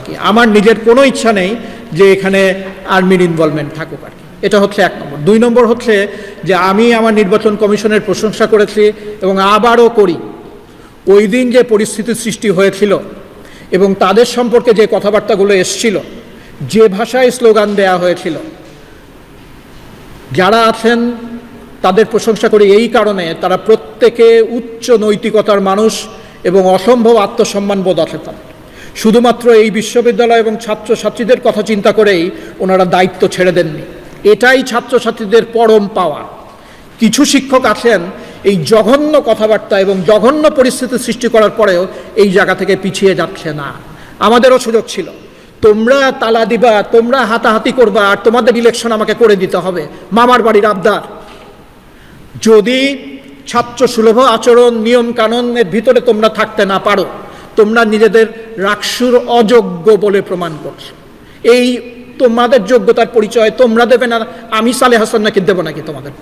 কি। আমার নিজের কোনো ইচ্ছা নেই যে এখানে আর্মির ইনভলভমেন্ট থাকুক আর কি। এটা হচ্ছে 1 নম্বর। 2 নম্বর হচ্ছে যে আমি আমার নির্বাচন কমিশনের প্রশংসা করেছি এবং আবারও করি। ওই দিন যে পরিস্থিতির সৃষ্টি হয়েছিল এবং তাদের সম্পর্কে যে কথাবার্তাগুলো এসছিল, যে ভাষায় স্লোগান দেয়া হয়েছিল, যারা আছেন তাদের প্রশংসা করি এই কারণে তারা প্রত্যেকে উচ্চ নৈতিকতার মানুষ এবং অসম্ভব আত্মসম্মান বোধ আছে তাদের। শুধুমাত্র এই বিশ্ববিদ্যালয় এবং ছাত্রছাত্রীদের কথা চিন্তা করেই ওনারা দায়িত্ব ছেড়ে দেননি। এটাই ছাত্রছাত্রীদের পরম পাওয়া। কিছু শিক্ষক আছেন এই জঘন্য কথাবার্তা এবং জঘন্য পরিস্থিতি সৃষ্টি করার পরেও এই জায়গা থেকে পিছিয়ে যাচ্ছে না। আমাদেরও সুযোগ ছিল, তোমরা তালা দিবা, তোমরা হাতাহাতি করবা, আর তোমাদের ইলেকশন আমাকে করে দিতে হবে, মামার বাড়ির আবদার। যদি ছাত্র সুলভ আচরণ নিয়ম কানুনের ভিতরে তোমরা থাকতে না পারো, তোমরা নিজেদের রাকসুর অযোগ্য বলে প্রমাণ করছো। এই তোমাদের যোগ্যতার পরিচয় তোমরা দেবে না, আমি সালেহ হাসান নাকি দেবো নাকি তোমাদের?